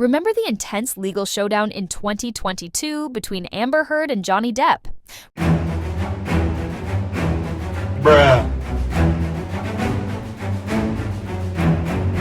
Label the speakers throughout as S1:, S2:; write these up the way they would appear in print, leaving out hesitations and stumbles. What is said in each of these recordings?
S1: Remember the intense legal showdown in 2022 between Amber Heard and Johnny Depp?
S2: Bruh.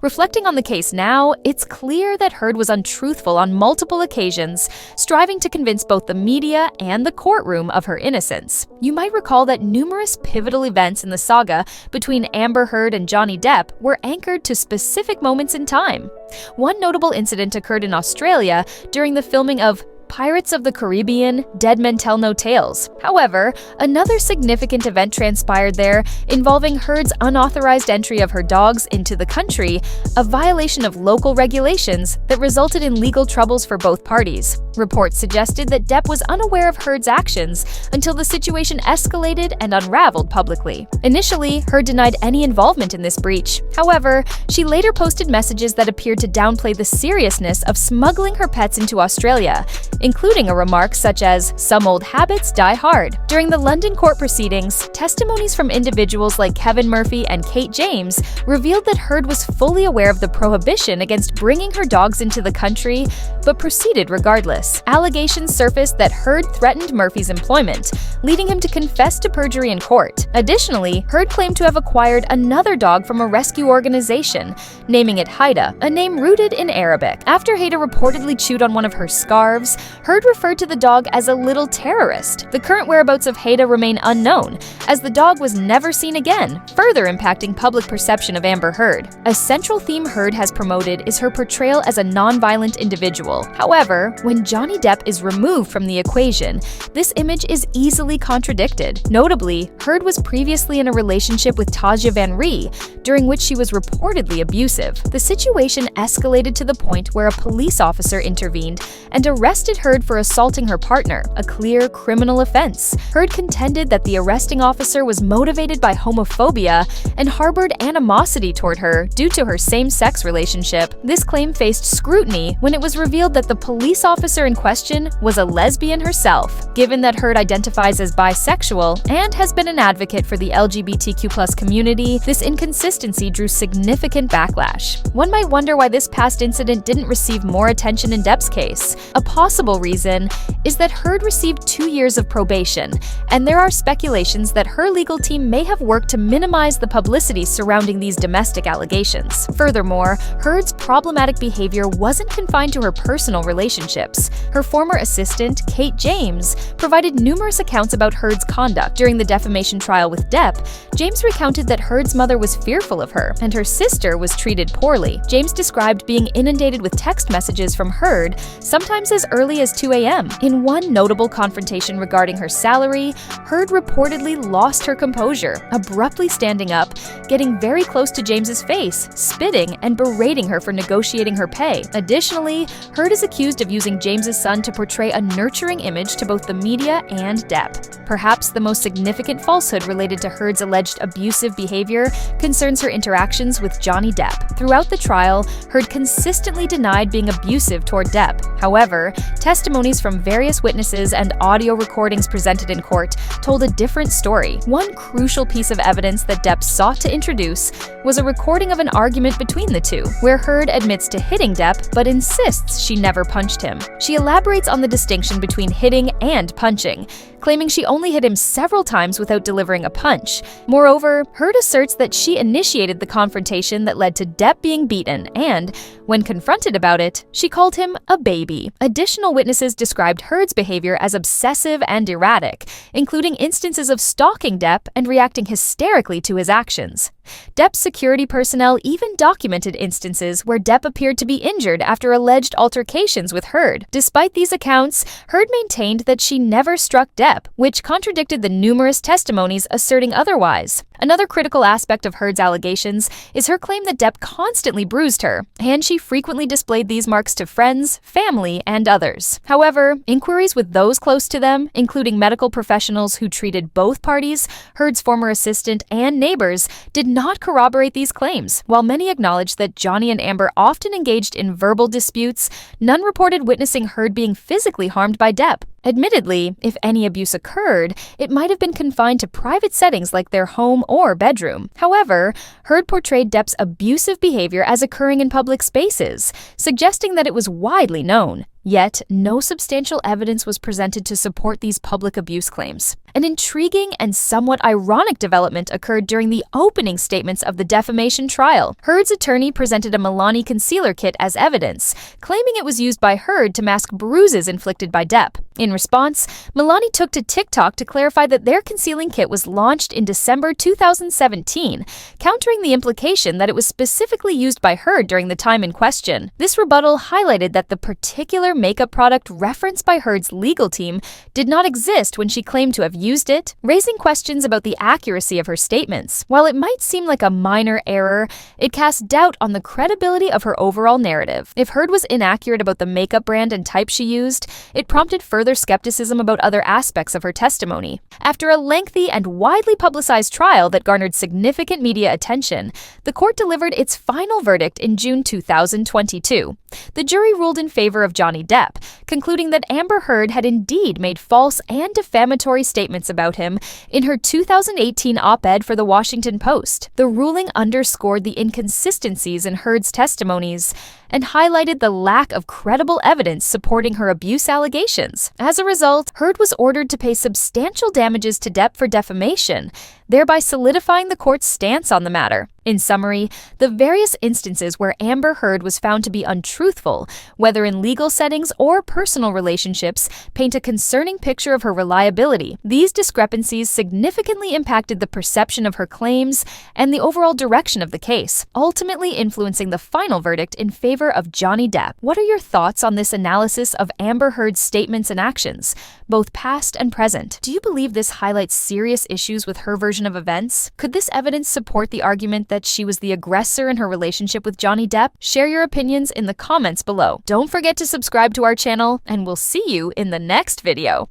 S1: Reflecting on the case now, it's clear that Heard was untruthful on multiple occasions, striving to convince both the media and the courtroom of her innocence. You might recall that numerous pivotal events in the saga between Amber Heard and Johnny Depp were anchored to specific moments in time. One notable incident occurred in Australia during the filming of Pirates of the Caribbean, Dead Men Tell No Tales. However, another significant event transpired there involving Heard's unauthorized entry of her dogs into the country, a violation of local regulations that resulted in legal troubles for both parties. Reports suggested that Depp was unaware of Heard's actions until the situation escalated and unraveled publicly. Initially, Heard denied any involvement in this breach. However, she later posted messages that appeared to downplay the seriousness of smuggling her pets into Australia, including a remark such as, "Some old habits die hard." During the London court proceedings, testimonies from individuals like Kevin Murphy and Kate James revealed that Heard was fully aware of the prohibition against bringing her dogs into the country, but proceeded regardless. Allegations surfaced that Heard threatened Murphy's employment, leading him to confess to perjury in court. Additionally, Heard claimed to have acquired another dog from a rescue organization, naming it Haida, a name rooted in Arabic. After Haida reportedly chewed on one of her scarves, Heard referred to the dog as a little terrorist. The current whereabouts of Haida remain unknown, as the dog was never seen again, further impacting public perception of Amber Heard. A central theme Heard has promoted is her portrayal as a non-violent individual. However, when Johnny Depp is removed from the equation, this image is easily contradicted. Notably, Heard was previously in a relationship with Taja Van Ree, during which she was reportedly abusive. The situation escalated to the point where a police officer intervened and arrested Heard for assaulting her partner, a clear criminal offense. Heard contended that the arresting officer was motivated by homophobia and harbored animosity toward her due to her same-sex relationship. This claim faced scrutiny when it was revealed that the police officer in question was a lesbian herself. Given that Heard identifies as bisexual and has been an advocate for the LGBTQ+ community, this inconsistency drew significant backlash. One might wonder why this past incident didn't receive more attention in Depp's case. A possible reason is that Heard received 2 years of probation, and there are speculations that her legal team may have worked to minimize the publicity surrounding these domestic allegations. Furthermore, Heard's problematic behavior wasn't confined to her personal relationships. Her former assistant, Kate James, provided numerous accounts about Heard's conduct. During the defamation trial with Depp, James recounted that Heard's mother was fearful of her, and her sister was treated poorly. James described being inundated with text messages from Heard, sometimes as early as 2 a.m. In one notable confrontation regarding her salary, Heard reportedly lost her composure, abruptly standing up, getting very close to James's face, spitting, and berating her for negotiating her pay. Additionally, Heard is accused of using James's son to portray a nurturing image to both the media and Depp. Perhaps the most significant falsehood related to Heard's alleged abusive behavior concerns her interactions with Johnny Depp. Throughout the trial, Heard consistently denied being abusive toward Depp. However, testimonies from various witnesses and audio recordings presented in court told a different story. One crucial piece of evidence that Depp sought to introduce was a recording of an argument between the two, where Heard admits to hitting Depp but insists she never punched him. She elaborates on the distinction between hitting and punching, claiming she only hit him several times without delivering a punch. Moreover, Heard asserts that she initiated the confrontation that led to Depp being beaten and, when confronted about it, she called him a baby. Additional witnesses described Heard's behavior as obsessive and erratic, including instances of stalking Depp and reacting hysterically to his actions. Depp's security personnel even documented instances where Depp appeared to be injured after alleged altercations with Heard. Despite these accounts, Heard maintained that she never struck Depp, which contradicted the numerous testimonies asserting otherwise. Another critical aspect of Heard's allegations is her claim that Depp constantly bruised her, and she frequently displayed these marks to friends, family, and others. However, inquiries with those close to them, including medical professionals who treated both parties, Heard's former assistant, and neighbors, did not corroborate these claims. While many acknowledged that Johnny and Amber often engaged in verbal disputes, none reported witnessing Heard being physically harmed by Depp. Admittedly, if any abuse occurred, it might have been confined to private settings like their home or bedroom. However, Heard portrayed Depp's abusive behavior as occurring in public spaces, suggesting that it was widely known. Yet, no substantial evidence was presented to support these public abuse claims. An intriguing and somewhat ironic development occurred during the opening statements of the defamation trial. Heard's attorney presented a Milani concealer kit as evidence, claiming it was used by Heard to mask bruises inflicted by Depp. In response, Milani took to TikTok to clarify that their concealing kit was launched in December 2017, countering the implication that it was specifically used by Heard during the time in question. This rebuttal highlighted that the particular makeup product referenced by Heard's legal team did not exist when she claimed to have used it, raising questions about the accuracy of her statements. While it might seem like a minor error, it casts doubt on the credibility of her overall narrative. If Heard was inaccurate about the makeup brand and type she used, it prompted further skepticism about other aspects of her testimony. After a lengthy and widely publicized trial that garnered significant media attention, the court delivered its final verdict in June 2022. The jury ruled in favor of Johnny Depp, concluding that Amber Heard had indeed made false and defamatory statements about him in her 2018 op-ed for The Washington Post. The ruling underscored the inconsistencies in Heard's testimonies and highlighted the lack of credible evidence supporting her abuse allegations. As a result, Heard was ordered to pay substantial damages to Depp for defamation, thereby solidifying the court's stance on the matter. In summary, the various instances where Amber Heard was found to be untruthful, whether in legal settings or personal relationships, paint a concerning picture of her reliability. These discrepancies significantly impacted the perception of her claims and the overall direction of the case, ultimately influencing the final verdict in favor of Johnny Depp. What are your thoughts on this analysis of Amber Heard's statements and actions, both past and present? Do you believe this highlights serious issues with her version of events? Could this evidence support the argument that she was the aggressor in her relationship with Johnny Depp? Share your opinions in the comments below. Don't forget to subscribe to our channel, and we'll see you in the next video.